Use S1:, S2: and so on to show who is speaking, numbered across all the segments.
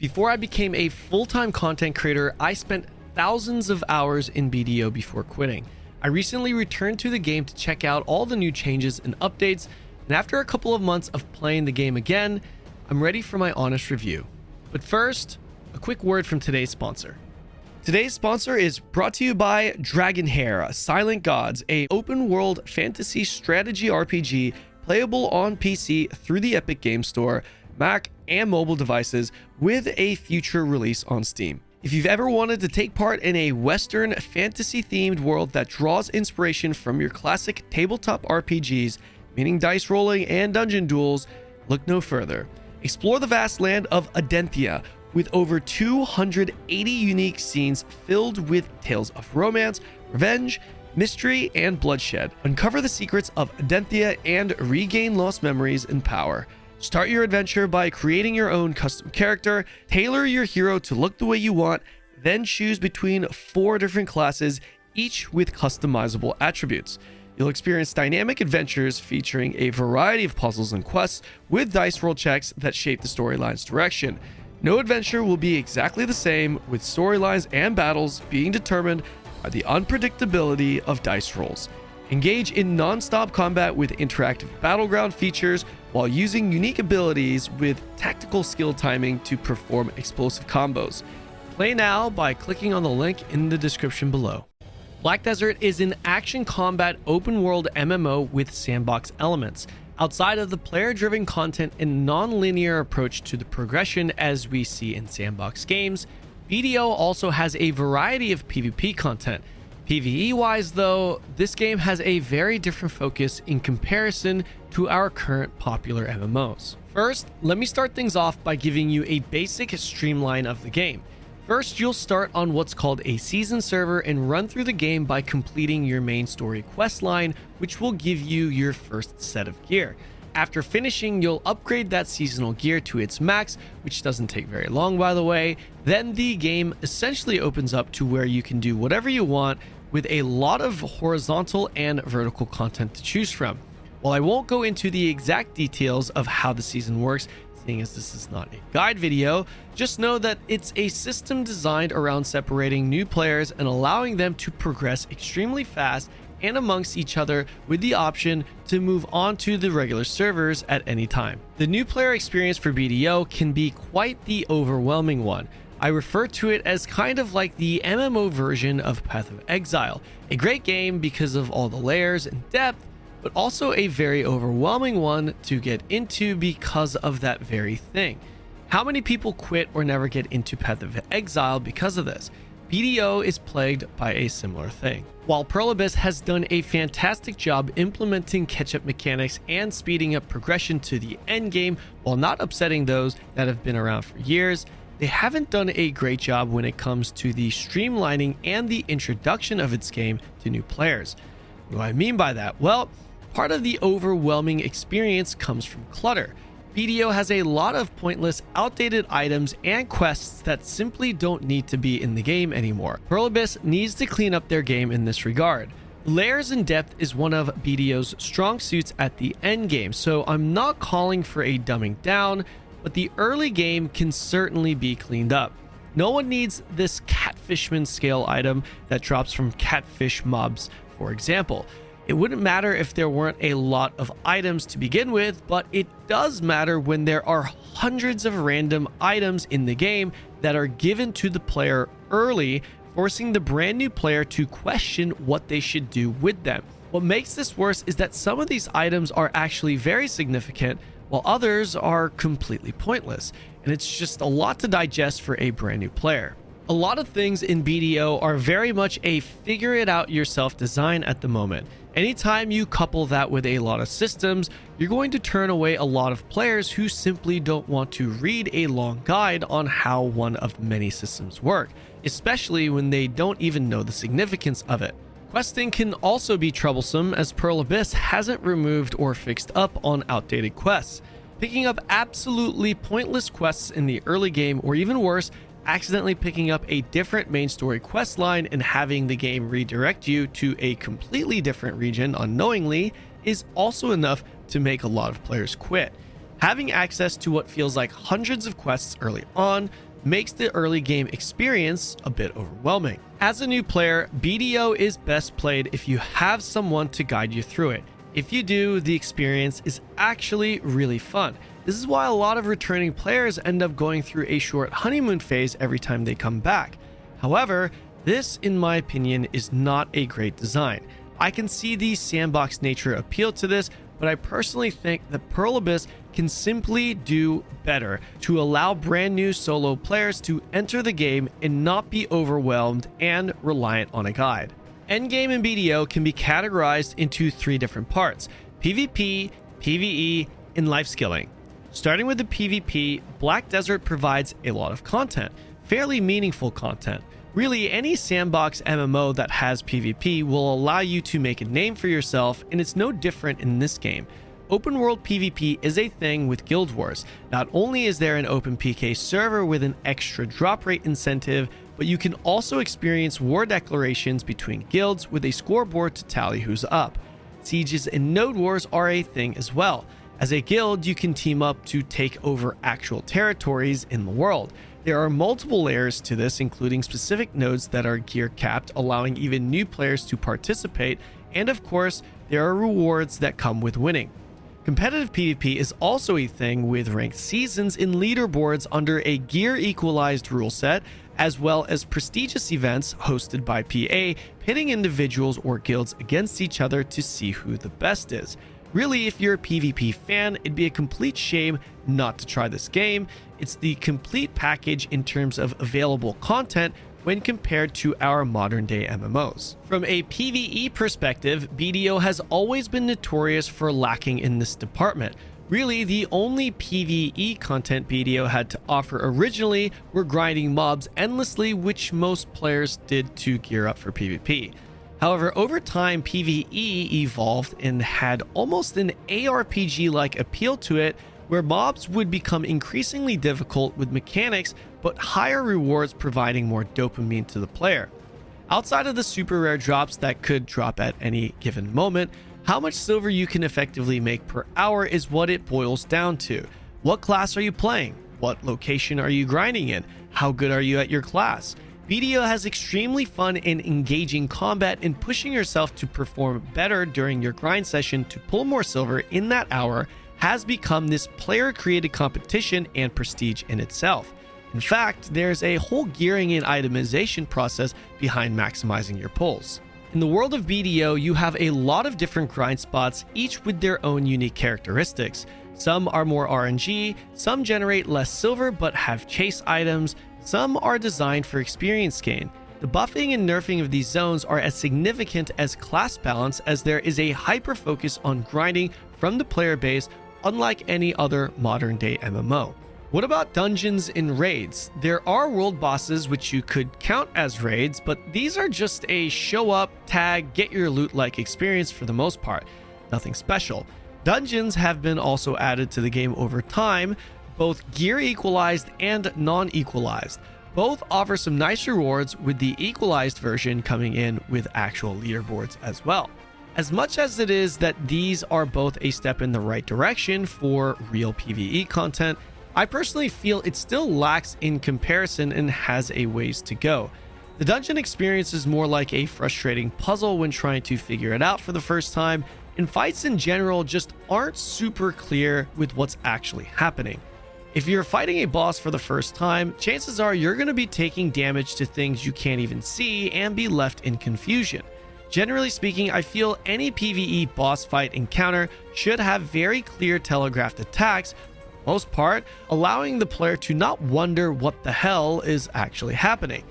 S1: Before I became a full-time content creator, I spent thousands of hours in BDO before quitting. I recently returned to the game to check out all the new changes and updates, and after a couple of months of playing the game again, I'm ready for my honest review. But first, a quick word from today's sponsor. Today's sponsor is brought to you by Dragonheir Silentgods, a open-world fantasy strategy RPG playable on PC through the Epic Games Store, Mac, and mobile devices with a future release on Steam. If you've ever wanted to take part in a Western fantasy-themed world that draws inspiration from your classic tabletop RPGs, meaning dice rolling and dungeon duels, look no further. Explore the vast land of Adenthia, with over 280 unique scenes filled with tales of romance, revenge, mystery, and bloodshed. Uncover the secrets of Adenthia and regain lost memories and power. Start your adventure by creating your own custom character, tailor your hero to look the way you want, then choose between 4 different classes, each with customizable attributes. You'll experience dynamic adventures featuring a variety of puzzles and quests with dice roll checks that shape the storyline's direction. No adventure will be exactly the same, with storylines and battles being determined by the unpredictability of dice rolls. Engage in non-stop combat with interactive battleground features while using unique abilities with tactical skill timing to perform explosive combos. Play now by clicking on the link in the description below. Black Desert is an action combat open world MMO with sandbox elements. Outside of the player-driven content and non-linear approach to the progression as we see in sandbox games, BDO also has a variety of PvP content. PvE-wise though, this game has a very different focus in comparison to our current popular MMOs. First, let me start things off by giving you a basic streamline of the game. First, you'll start on what's called a season server and run through the game by completing your main story quest line, which will give you your first set of gear. After finishing, you'll upgrade that seasonal gear to its max, which doesn't take very long by the way. Then the game essentially opens up to where you can do whatever you want with a lot of horizontal and vertical content to choose from. While I won't go into the exact details of how the season works, seeing as this is not a guide video, just know that it's a system designed around separating new players and allowing them to progress extremely fast and amongst each other with the option to move on to the regular servers at any time. The new player experience for BDO can be quite the overwhelming one. I refer to it as kind of like the MMO version of Path of Exile, a great game because of all the layers and depth, but also a very overwhelming one to get into because of that very thing. How many people quit or never get into Path of Exile because of this? BDO is plagued by a similar thing. While Pearl Abyss has done a fantastic job implementing catch-up mechanics and speeding up progression to the end game while not upsetting those that have been around for years, they haven't done a great job when it comes to the streamlining and the introduction of its game to new players. What do I mean by that? Well, part of the overwhelming experience comes from clutter. BDO has a lot of pointless, outdated items and quests that simply don't need to be in the game anymore. Pearl Abyss needs to clean up their game in this regard. Layers and depth is one of BDO's strong suits at the end game, so I'm not calling for a dumbing down, but the early game can certainly be cleaned up. No one needs this catfishman scale item that drops from catfish mobs, for example. It wouldn't matter if there weren't a lot of items to begin with, but it does matter when there are hundreds of random items in the game that are given to the player early, forcing the brand new player to question what they should do with them. What makes this worse is that some of these items are actually very significant, while others are completely pointless, and it's just a lot to digest for a brand new player. A lot of things in BDO are very much a figure it out yourself design at the moment. Anytime you couple that with a lot of systems, you're going to turn away a lot of players who simply don't want to read a long guide on how one of many systems work, especially when they don't even know the significance of it. Questing can also be troublesome, as Pearl Abyss hasn't removed or fixed up on outdated quests. Picking up absolutely pointless quests in the early game, or even worse, accidentally picking up a different main story quest line and having the game redirect you to a completely different region unknowingly is also enough to make a lot of players quit. Having access to what feels like hundreds of quests early on makes the early game experience a bit overwhelming. As a new player, BDO is best played if you have someone to guide you through it. If you do, the experience is actually really fun. This is why a lot of returning players end up going through a short honeymoon phase every time they come back. However, this, in my opinion, is not a great design. I can see the sandbox nature appeal to this, but I personally think that Pearl Abyss can simply do better to allow brand new solo players to enter the game and not be overwhelmed and reliant on a guide. Endgame in BDO can be categorized into 3 different parts: PvP, PvE, and life skilling. Starting with the PvP, Black Desert provides a lot of content, fairly meaningful content. Really, any sandbox MMO that has PvP will allow you to make a name for yourself, and it's no different in this game. Open world PvP is a thing with Guild Wars. Not only is there an open PK server with an extra drop rate incentive, but you can also experience war declarations between guilds with a scoreboard to tally who's up. Sieges and node wars are a thing as well. As a guild, you can team up to take over actual territories in the world. There are multiple layers to this, including specific nodes that are gear capped, allowing even new players to participate, and of course, there are rewards that come with winning. Competitive PvP is also a thing with ranked seasons in leaderboards under a gear equalized rule set, as well as prestigious events hosted by PA, pitting individuals or guilds against each other to see who the best is. Really, if you're a PvP fan, it'd be a complete shame not to try this game. It's the complete package in terms of available content when compared to our modern day MMOs. From a PvE perspective, BDO has always been notorious for lacking in this department. Really, the only PvE content BDO had to offer originally were grinding mobs endlessly, which most players did to gear up for PvP. However, over time, PvE evolved and had almost an ARPG-like appeal to it, where mobs would become increasingly difficult with mechanics, but higher rewards providing more dopamine to the player. Outside of the super rare drops that could drop at any given moment, how much silver you can effectively make per hour is what it boils down to. What class are you playing? What location are you grinding in? How good are you at your class? BDO has extremely fun and engaging combat, and pushing yourself to perform better during your grind session to pull more silver in that hour has become this player-created competition and prestige in itself. In fact, there's a whole gearing and itemization process behind maximizing your pulls. In the world of BDO, you have a lot of different grind spots, each with their own unique characteristics. Some are more RNG, some generate less silver but have chase items, some are designed for experience gain. The buffing and nerfing of these zones are as significant as class balance, as there is a hyper focus on grinding from the player base, unlike any other modern day MMO. What about dungeons and raids? There are world bosses which you could count as raids, but these are just a show up, tag, get your loot like experience for the most part. Nothing special. Dungeons have been also added to the game over time, both gear equalized and non-equalized. Both offer some nice rewards, with the equalized version coming in with actual leaderboards as well. As much as it is that these are both a step in the right direction for real PvE content, I personally feel it still lacks in comparison and has a ways to go. The dungeon experience is more like a frustrating puzzle when trying to figure it out for the first time, and fights in general just aren't super clear with what's actually happening. If you're fighting a boss for the first time, chances are you're going to be taking damage to things you can't even see and be left in confusion. Generally speaking, I feel any PvE boss fight encounter should have very clear telegraphed attacks, for the most part, allowing the player to not wonder what the hell is actually happening.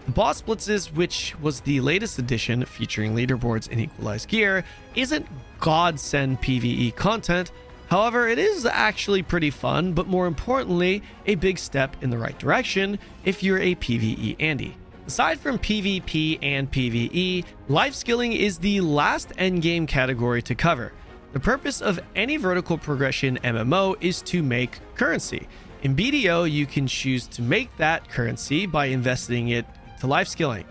S1: The boss blitzes, which was the latest edition featuring leaderboards and equalized gear, isn't godsend PvE content. However, it is actually pretty fun, but more importantly, a big step in the right direction if you're a PvE Andy. Aside from PvP and PvE, life skilling is the last endgame category to cover. The purpose of any vertical progression MMO is to make currency. In BDO, you can choose to make that currency by investing it to life skilling.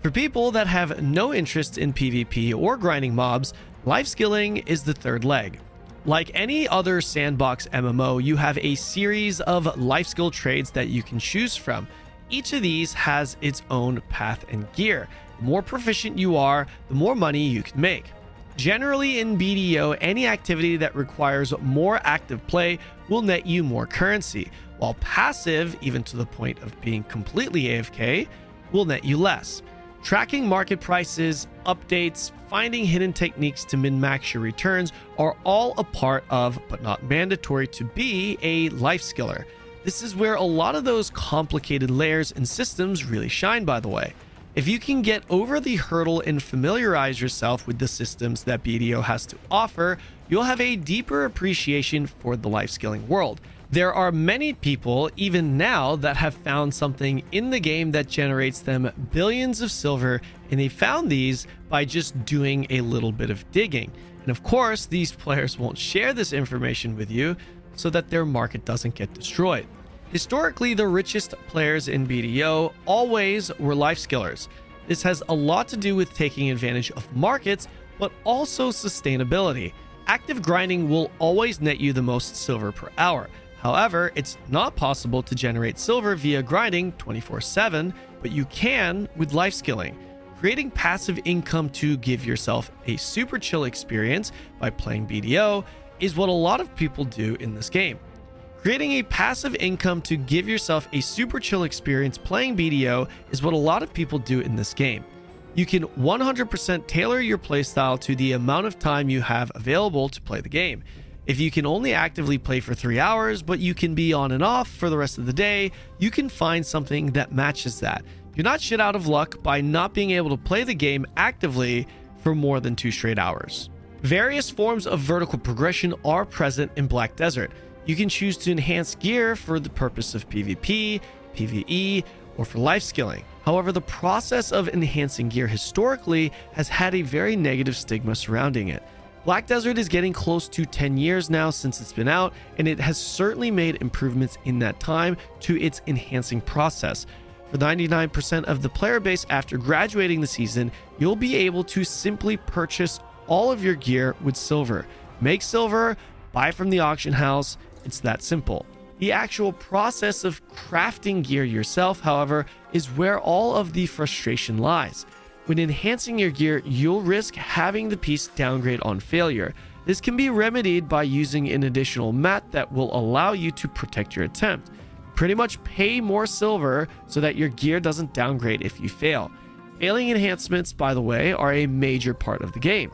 S1: For people that have no interest in PvP or grinding mobs, life skilling is the third leg. Like any other sandbox MMO, you have a series of life skill trades that you can choose from. Each of these has its own path and gear. The more proficient you are, the more money you can make. Generally in BDO, any activity that requires more active play will net you more currency, while passive, even to the point of being completely AFK, will net you less. Tracking market prices, updates, finding hidden techniques to min-max your returns are all a part of, but not mandatory to be, a life skiller. This is where a lot of those complicated layers and systems really shine, by the way. If you can get over the hurdle and familiarize yourself with the systems that BDO has to offer, you'll have a deeper appreciation for the life skilling world. There are many people, even now, that have found something in the game that generates them billions of silver, and they found these by just doing a little bit of digging. And of course, these players won't share this information with you so that their market doesn't get destroyed. Historically, the richest players in BDO always were life skillers. This has a lot to do with taking advantage of markets, but also sustainability. Active grinding will always net you the most silver per hour. However, it's not possible to generate silver via grinding 24/7, but you can with life skilling. Creating passive income to give yourself a super chill experience by playing BDO is what a lot of people do in this game. Creating a passive income to give yourself a super chill experience playing BDO is what a lot of people do in this game. You can 100% tailor your playstyle to the amount of time you have available to play the game. If you can only actively play for 3 hours, but you can be on and off for the rest of the day, you can find something that matches that. You're not shit out of luck by not being able to play the game actively for more than 2 straight hours. Various forms of vertical progression are present in Black Desert. You can choose to enhance gear for the purpose of PvP, PvE, or for life skilling. However, the process of enhancing gear historically has had a very negative stigma surrounding it. Black Desert is getting close to 10 years now since it's been out, and it has certainly made improvements in that time to its enhancing process. For 99% of the player base after graduating the season, you'll be able to simply purchase all of your gear with silver. Make silver, buy from the auction house, it's that simple. The actual process of crafting gear yourself, however, is where all of the frustration lies. When enhancing your gear, you'll risk having the piece downgrade on failure. This can be remedied by using an additional mat that will allow you to protect your attempt. Pretty much pay more silver so that your gear doesn't downgrade if you fail. Failing enhancements, by the way, are a major part of the game.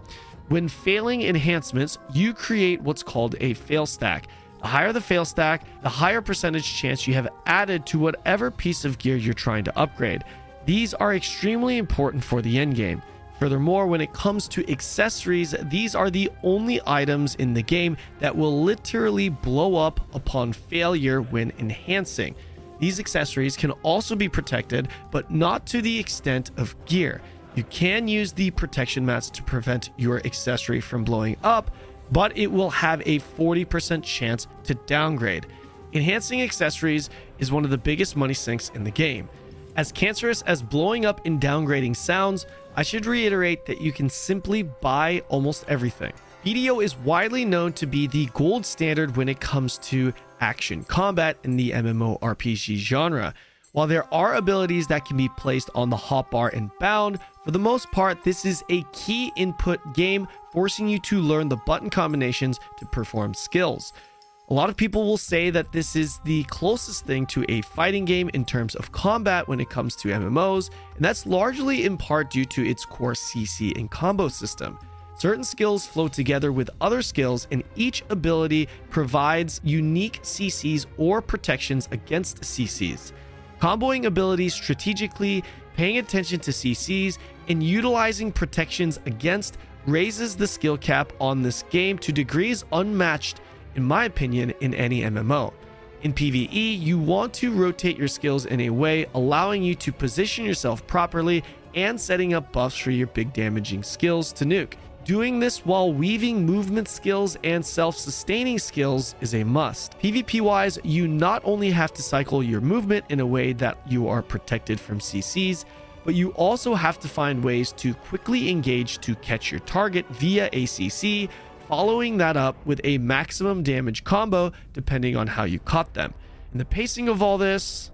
S1: When failing enhancements, you create what's called a fail stack. The higher the fail stack, the higher percentage chance you have added to whatever piece of gear you're trying to upgrade. These are extremely important for the endgame. Furthermore, when it comes to accessories, these are the only items in the game that will literally blow up upon failure when enhancing. These accessories can also be protected, but not to the extent of gear. You can use the protection mats to prevent your accessory from blowing up, but it will have a 40% chance to downgrade. Enhancing accessories is one of the biggest money sinks in the game. As cancerous as blowing up and downgrading sounds, I should reiterate that you can simply buy almost everything. BDO is widely known to be the gold standard when it comes to action combat in the MMORPG genre. While there are abilities that can be placed on the hotbar and bound, for the most part, this is a key input game, forcing you to learn the button combinations to perform skills. A lot of people will say that this is the closest thing to a fighting game in terms of combat when it comes to MMOs, and that's largely in part due to its core CC and combo system. Certain skills flow together with other skills, and each ability provides unique CCs or protections against CCs. Comboing abilities strategically, paying attention to CCs, and utilizing protections against raises the skill cap on this game to degrees unmatched, in my opinion, in any MMO. In PvE, you want to rotate your skills in a way allowing you to position yourself properly and setting up buffs for your big damaging skills to nuke. Doing this while weaving movement skills and self-sustaining skills is a must. PvP wise, you not only have to cycle your movement in a way that you are protected from CCs, but you also have to find ways to quickly engage to catch your target via ACC, following that up with a maximum damage combo depending on how you caught them. And the pacing of all this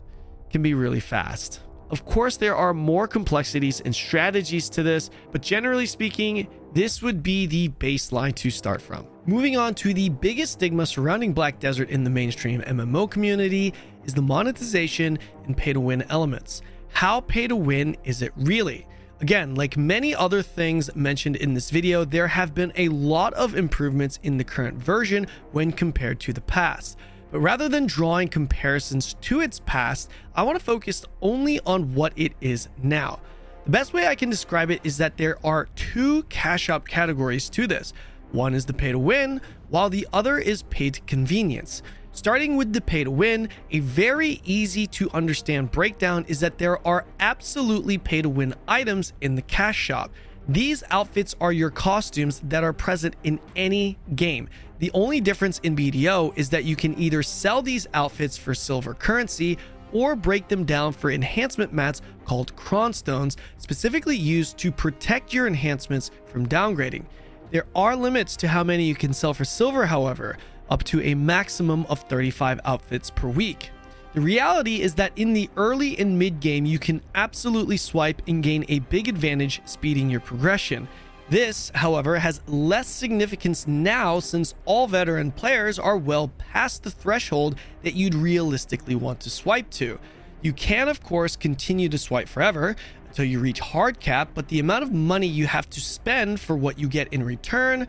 S1: can be really fast. Of course, there are more complexities and strategies to this, but generally speaking, this would be the baseline to start from. Moving on to the biggest stigma surrounding Black Desert in the mainstream MMO community is the monetization and pay-to-win elements. How pay-to-win is it really? Again, like many other things mentioned in this video, there have been a lot of improvements in the current version when compared to the past. But rather than drawing comparisons to its past, I want to focus only on what it is now. The best way I can describe it is that there are two cash shop categories to this. One is the pay to win, while the other is pay to convenience. Starting with the pay to win, a very easy to understand breakdown is that there are absolutely pay to win items in the cash shop. These outfits are your costumes that are present in any game. The only difference in BDO is that you can either sell these outfits for silver currency or break them down for enhancement mats called cronstones, specifically used to protect your enhancements from downgrading. There are limits to how many you can sell for silver, however, up to a maximum of 35 outfits per week. The reality is that in the early and mid game, you can absolutely swipe and gain a big advantage, speeding your progression. This, however, has less significance now since all veteran players are well past the threshold that you'd realistically want to swipe to. You can, of course, continue to swipe forever until you reach hard cap, but the amount of money you have to spend for what you get in return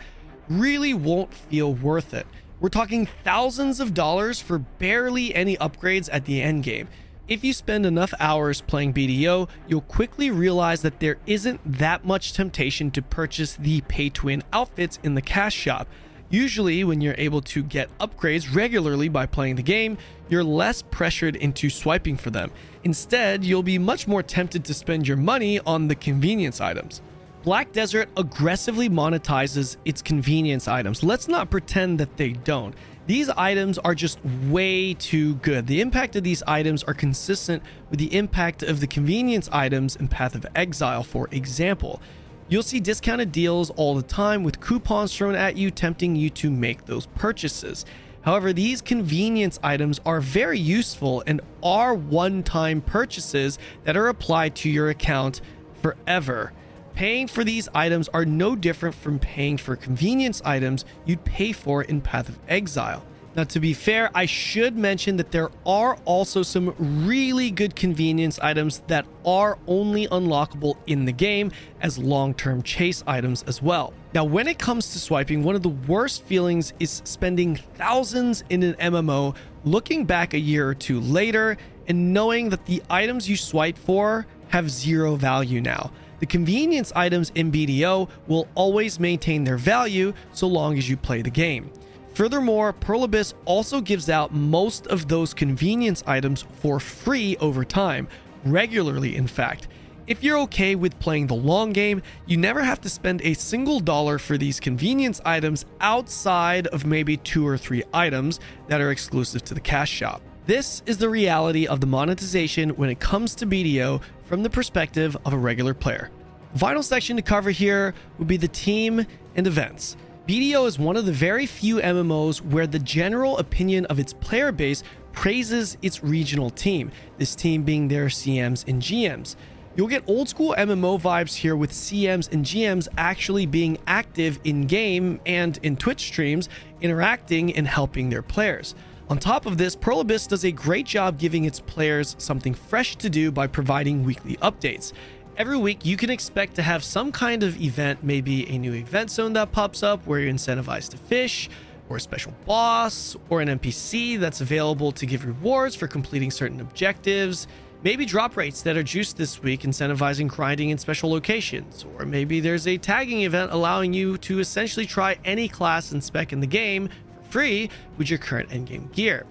S1: really won't feel worth it. We're talking thousands of dollars for barely any upgrades at the end game. If you spend enough hours playing BDO, you'll quickly realize that there isn't that much temptation to purchase the pay-to-win outfits in the cash shop. Usually, when you're able to get upgrades regularly by playing the game, you're less pressured into swiping for them. Instead, you'll be much more tempted to spend your money on the convenience items. Black Desert aggressively monetizes its convenience items. Let's not pretend that they don't. These items are just way too good. The impact of these items are consistent with the impact of the convenience items in Path of Exile, for example. You'll see discounted deals all the time with coupons thrown at you, tempting you to make those purchases. However, these convenience items are very useful and are one-time purchases that are applied to your account forever. Paying for these items are no different from paying for convenience items you'd pay for in Path of Exile. Now, to be fair, I should mention that there are also some really good convenience items that are only unlockable in the game as long-term chase items as well. Now, when it comes to swiping, one of the worst feelings is spending thousands in an MMO, looking back a year or two later and knowing that the items you swipe for have zero value now. The convenience items in BDO will always maintain their value so long as you play the game. Furthermore, Pearl Abyss also gives out most of those convenience items for free over time, regularly in fact. If you're okay with playing the long game, you never have to spend a single dollar for these convenience items outside of maybe 2 or 3 items that are exclusive to the cash shop. This is the reality of the monetization when it comes to BDO from the perspective of a regular player. The final section to cover here would be the team and events. BDO is one of the very few MMOs where the general opinion of its player base praises its regional team, this team being their CMs and GMs. You'll get old school MMO vibes here with CMs and GMs actually being active in game and in Twitch streams, interacting and helping their players. On top of this, Pearl Abyss does a great job giving its players something fresh to do by providing weekly updates. Every week, you can expect to have some kind of event, maybe a new event zone that pops up where you're incentivized to fish, or a special boss, or an NPC that's available to give rewards for completing certain objectives. Maybe drop rates that are juiced this week, incentivizing grinding in special locations. Or maybe there's a tagging event allowing you to essentially try any class and spec in the game free with your current endgame gear.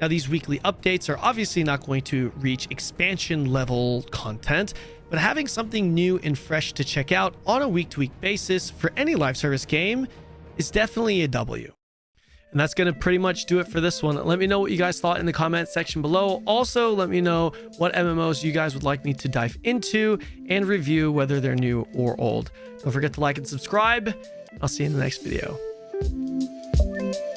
S1: Now, these weekly updates are obviously not going to reach expansion level content, but having something new and fresh to check out on a week-to-week basis for any live service game is definitely a W. And that's going to pretty much do it for this one. Let me know what you guys thought in the comment section below. Also, let me know what MMOs you guys would like me to dive into and review, whether they're new or old. Don't forget to like and subscribe. I'll see you in the next video.
S2: you.